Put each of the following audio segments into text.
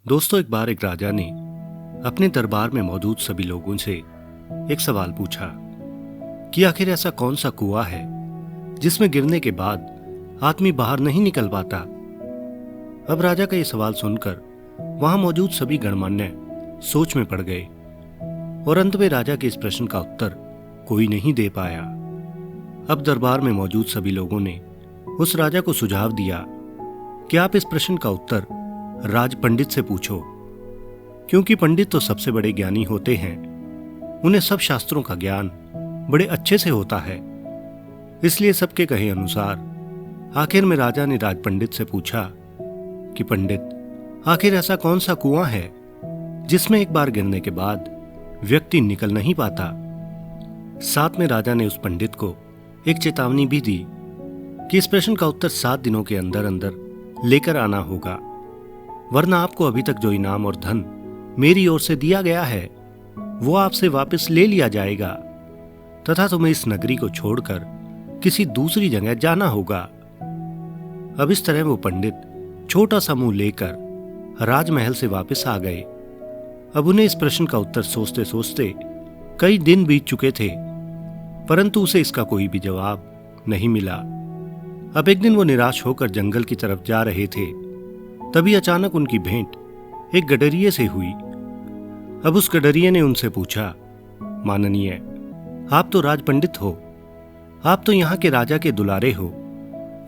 दोस्तों, एक बार एक राजा ने अपने दरबार में मौजूद सभी लोगों से एक सवाल पूछा कि आखिर ऐसा कौन सा कुआं है जिसमें गिरने के बाद आदमी बाहर नहीं निकल पाता। अब राजा का यह सवाल सुनकर वहां मौजूद सभी गणमान्य सोच में पड़ गए और अंत में राजा के इस प्रश्न का उत्तर कोई नहीं दे पाया। अब दरबार में मौजूद सभी लोगों ने उस राजा को सुझाव दिया कि आप इस प्रश्न का उत्तर राज पंडित से पूछो, क्योंकि पंडित तो सबसे बड़े ज्ञानी होते हैं, उन्हें सब शास्त्रों का ज्ञान बड़े अच्छे से होता है। इसलिए सबके कहे अनुसार आखिर में राजा ने राज पंडित से पूछा कि पंडित, आखिर ऐसा कौन सा कुआं है जिसमें एक बार गिरने के बाद व्यक्ति निकल नहीं पाता। साथ में राजा ने उस पंडित को एक चेतावनी भी दी कि इस प्रश्न का उत्तर 7 दिनों के अंदर अंदर लेकर आना होगा, वरना आपको अभी तक जो इनाम और धन मेरी ओर से दिया गया है वो आपसे वापस ले लिया जाएगा तथा तुम्हें इस नगरी को छोड़कर किसी दूसरी जगह जाना होगा। अब इस तरह वो पंडित छोटा सा मुंह लेकर राजमहल से वापस आ गए। अब उन्हें इस प्रश्न का उत्तर सोचते सोचते कई दिन बीत चुके थे, परंतु उसे इसका कोई भी जवाब नहीं मिला। अब एक दिन वो निराश होकर जंगल की तरफ जा रहे थे, तभी अचानक उनकी भेंट एक गडरिये से हुई। अब उस गडरिये ने उनसे पूछा, माननीय, आप तो राज पंडित हो, आप तो यहाँ के राजा के दुलारे हो,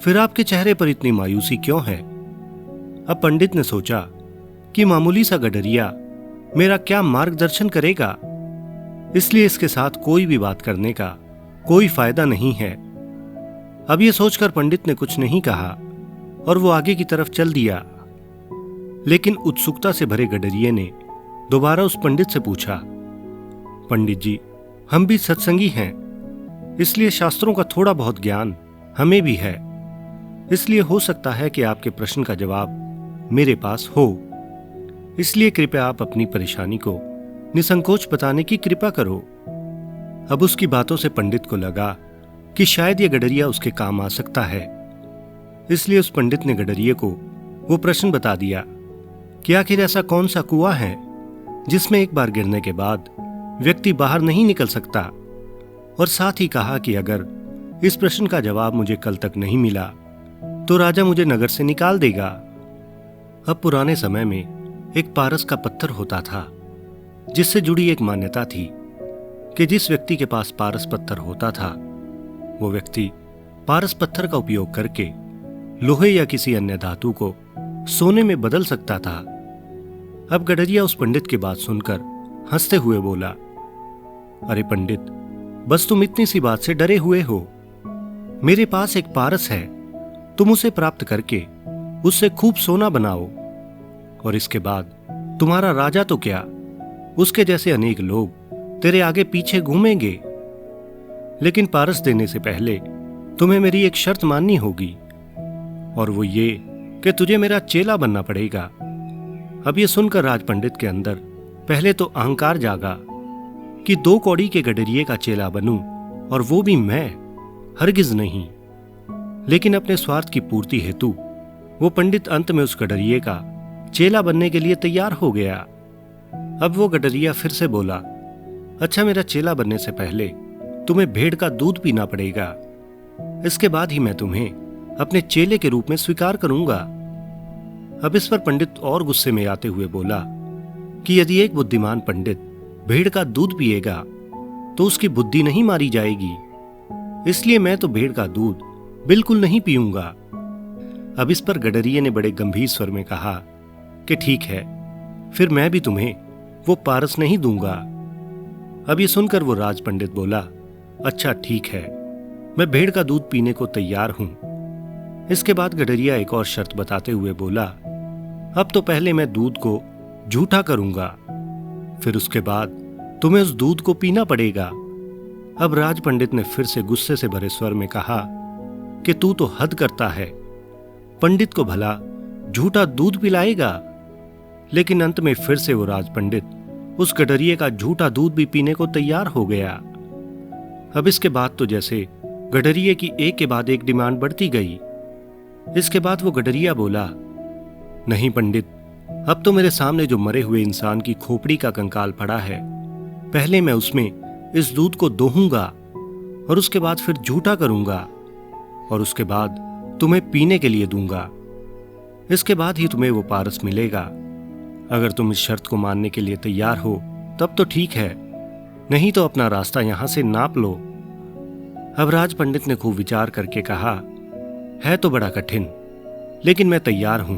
फिर आपके चेहरे पर इतनी मायूसी क्यों है। अब पंडित ने सोचा कि मामूली सा गडरिया मेरा क्या मार्गदर्शन करेगा, इसलिए इसके साथ कोई भी बात करने का कोई फायदा नहीं है। अब ये सोचकर पंडित ने कुछ नहीं कहा और वो आगे की तरफ चल दिया। लेकिन उत्सुकता से भरे गडरिये ने दोबारा उस पंडित से पूछा, पंडित जी, हम भी सत्संगी हैं, इसलिए शास्त्रों का थोड़ा बहुत ज्ञान हमें भी है, इसलिए हो सकता है कि आपके प्रश्न का जवाब मेरे पास हो, इसलिए कृपया आप अपनी परेशानी को निसंकोच बताने की कृपा करो। अब उसकी बातों से पंडित को लगा कि शायद यह गडरिया उसके काम आ सकता है, इसलिए उस पंडित ने गडरिये को वो प्रश्न बता दिया कि आखिर ऐसा कौन सा कुआं है जिसमें एक बार गिरने के बाद व्यक्ति बाहर नहीं निकल सकता, और साथ ही कहा कि अगर इस प्रश्न का जवाब मुझे कल तक नहीं मिला तो राजा मुझे नगर से निकाल देगा। अब पुराने समय में एक पारस का पत्थर होता था, जिससे जुड़ी एक मान्यता थी कि जिस व्यक्ति के पास पारस पत्थर होता था वो व्यक्ति पारस पत्थर का उपयोग करके लोहे या किसी अन्य धातु को सोने में बदल सकता था। अब गडरिया उस पंडित की बात सुनकर हंसते हुए बोला, अरे पंडित, बस तुम इतनी सी बात से डरे हुए हो। मेरे पास एक पारस है, तुम उसे प्राप्त करके उससे खूब सोना बनाओ, और इसके बाद तुम्हारा राजा तो क्या, उसके जैसे अनेक लोग तेरे आगे पीछे घूमेंगे। लेकिन पारस देने से पहले तुम्हें मेरी एक शर्त माननी होगी, और वो ये कि तुझे मेरा चेला बनना पड़ेगा। अब ये सुनकर राज पंडित के अंदर पहले तो अहंकार जागा कि 2 कौड़ी के गडरिये का चेला बनूं, और वो भी मैं, हरगिज नहीं। लेकिन अपने स्वार्थ की पूर्ति हेतु वो पंडित अंत में उस गडरिये का चेला बनने के लिए तैयार हो गया। अब वो गडरिया फिर से बोला, अच्छा, मेरा चेला बनने से पहले तुम्हें भेड़ का दूध पीना पड़ेगा, इसके बाद ही मैं तुम्हें अपने चेले के रूप में स्वीकार करूंगा। अब इस पर पंडित और गुस्से में आते हुए बोला कि यदि एक बुद्धिमान पंडित भेड़ का दूध पिएगा तो उसकी बुद्धि नहीं मारी जाएगी, इसलिए मैं तो भेड़ का दूध बिल्कुल नहीं पीऊंगा। अब इस पर गडरिये ने बड़े गंभीर स्वर में कहा कि ठीक है, फिर मैं भी तुम्हें वो पारस नहीं दूंगा। अब ये सुनकर वो राज पंडित बोला, अच्छा ठीक है, मैं भेड़ का दूध पीने को तैयार हूं। इसके बाद गडरिया एक और शर्त बताते हुए बोला, अब तो पहले मैं दूध को झूठा करूंगा, फिर उसके बाद तुम्हें उस दूध को पीना पड़ेगा। अब राज पंडित ने फिर से गुस्से से भरे स्वर में कहा कि तू तो हद करता है, पंडित को भला झूठा दूध पिलाएगा। लेकिन अंत में फिर से वो राज पंडित उस गडरिये का झूठा दूध भी पीने को तैयार हो गया। अब इसके बाद तो जैसे गडरिये की एक के बाद एक डिमांड बढ़ती गई। इसके बाद वो गडरिया बोला, नहीं पंडित, अब तो मेरे सामने जो मरे हुए इंसान की खोपड़ी का कंकाल पड़ा है, पहले मैं उसमें इस दूध को दोहूंगा और उसके बाद फिर झूठा करूंगा और उसके बाद तुम्हें पीने के लिए दूंगा। इसके बाद ही तुम्हें वो पारस मिलेगा। अगर तुम इस शर्त को मानने के लिए तैयार हो तब तो ठीक है, नहीं तो अपना रास्ता यहां से नाप लो। अब राज पंडित ने खूब विचार करके कहा, है तो बड़ा कठिन, लेकिन मैं तैयार हूं।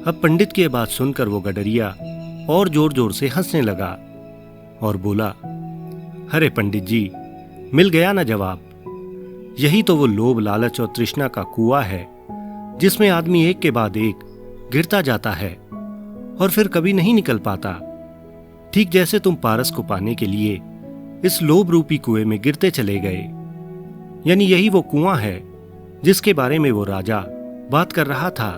अब पंडित की ये बात सुनकर वो गडरिया और जोर जोर से हंसने लगा और बोला, अरे पंडित जी, मिल गया ना जवाब। यही तो वो लोभ, लालच और तृष्णा का कुआं है जिसमें आदमी एक के बाद एक गिरता जाता है और फिर कभी नहीं निकल पाता। ठीक जैसे तुम पारस को पाने के लिए इस लोभ रूपी कुएं में गिरते चले गए, यानी यही वो कुआं है जिसके बारे में वो राजा बात कर रहा था।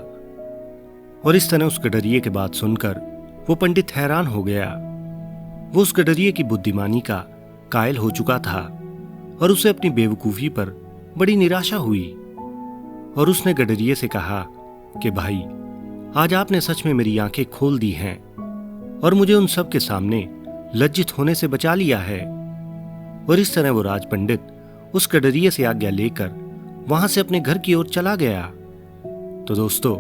और इस तरह उस गडरिये की बात सुनकर वो पंडित हैरान हो गया। वो उस गडरिये की बुद्धिमानी का कायल हो चुका था और उसे अपनी बेवकूफी पर बड़ी निराशा हुई। और उसने गडरिये से कहा कि भाई, आज आपने सच में मेरी आंखें खोल दी हैं और मुझे उन सब के सामने लज्जित होने से बचा लिया है। और इस तरह वो राज पंडित उस गडरिये से आज्ञा लेकर वहां से अपने घर की ओर चला गया। तो दोस्तों,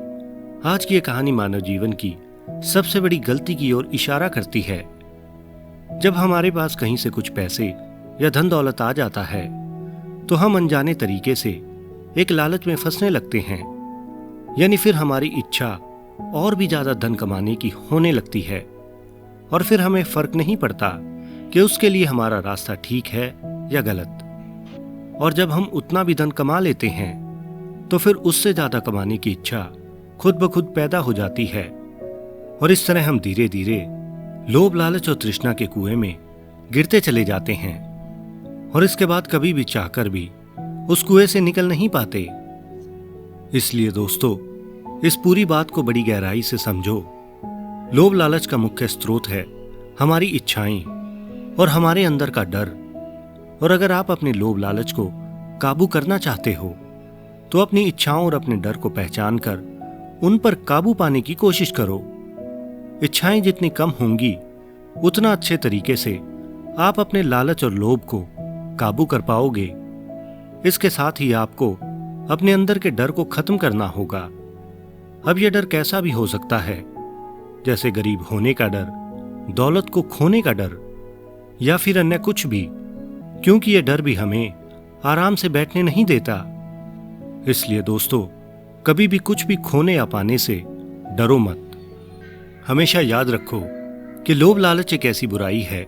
आज की ये कहानी मानव जीवन की सबसे बड़ी गलती की ओर इशारा करती है। जब हमारे पास कहीं से कुछ पैसे या धन दौलत आ जाता है तो हम अनजाने तरीके से एक लालच में फंसने लगते हैं, यानी फिर हमारी इच्छा और भी ज्यादा धन कमाने की होने लगती है और फिर हमें फर्क नहीं पड़ता कि उसके लिए हमारा रास्ता ठीक है या गलत। और जब हम उतना भी धन कमा लेते हैं तो फिर उससे ज्यादा कमाने की इच्छा खुद ब खुद पैदा हो जाती है और इस तरह हम धीरे धीरे लोभ, लालच और तृष्णा के कुएं में गिरते चले जाते हैं और इसके बाद कभी भी चाहकर भी उस कुएं से निकल नहीं पाते। इसलिए दोस्तों, इस पूरी बात को बड़ी गहराई से समझो। लोभ लालच का मुख्य स्रोत है हमारी इच्छाएं और हमारे अंदर का डर। और अगर आप अपने लोभ लालच को काबू करना चाहते हो तो अपनी इच्छाओं और अपने डर को पहचान कर उन पर काबू पाने की कोशिश करो। इच्छाएं जितनी कम होंगी उतना अच्छे तरीके से आप अपने लालच और लोभ को काबू कर पाओगे। इसके साथ ही आपको अपने अंदर के डर को खत्म करना होगा। अब यह डर कैसा भी हो सकता है, जैसे गरीब होने का डर, दौलत को खोने का डर या फिर अन्य कुछ भी, क्योंकि यह डर भी हमें आराम से बैठने नहीं देता। इसलिए दोस्तों, कभी भी कुछ भी खोने या पाने से डरो मत। हमेशा याद रखो कि लोभ लालच एक ऐसी बुराई है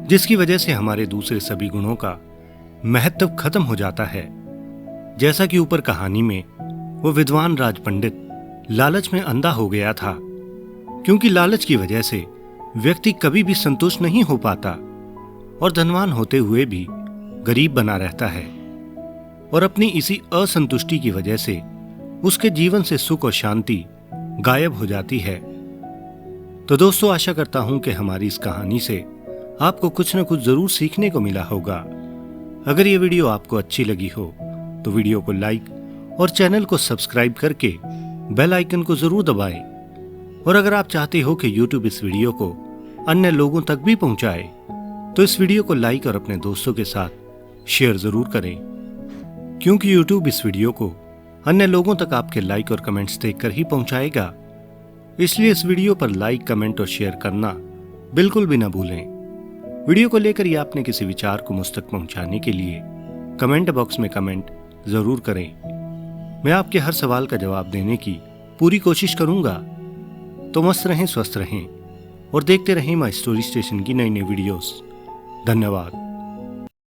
जिसकी वजह से हमारे दूसरे सभी गुणों का महत्व खत्म हो जाता है। जैसा कि ऊपर कहानी में वो विद्वान राज पंडित लालच में अंधा हो गया था, क्योंकि लालच की वजह से व्यक्ति कभी भी संतुष्ट नहीं हो पाता और धनवान होते हुए भी गरीब बना रहता है और अपनी इसी असंतुष्टि की वजह से उसके जीवन से सुख और शांति गायब हो जाती है। तो दोस्तों, आशा करता हूं कि हमारी इस कहानी से आपको कुछ न कुछ जरूर सीखने को मिला होगा। अगर ये वीडियो आपको अच्छी लगी हो तो वीडियो को लाइक और चैनल को सब्सक्राइब करके बेल आइकन को जरूर दबाएं। और अगर आप चाहते हो कि YouTube इस वीडियो को अन्य लोगों तक भी पहुंचाए तो इस वीडियो को लाइक और अपने दोस्तों के साथ शेयर जरूर करें, क्योंकि YouTube इस वीडियो को अन्य लोगों तक आपके लाइक और कमेंट्स देखकर ही पहुंचाएगा। इसलिए इस वीडियो पर लाइक, कमेंट और शेयर करना बिल्कुल भी ना भूलें। वीडियो को लेकर या अपने किसी विचार को मुझ तक पहुंचाने के लिए कमेंट बॉक्स में कमेंट जरूर करें। मैं आपके हर सवाल का जवाब देने की पूरी कोशिश करूंगा। तो मस्त रहें, स्वस्थ रहें और देखते रहें माय स्टोरी स्टेशन की नई नई वीडियोस। धन्यवाद।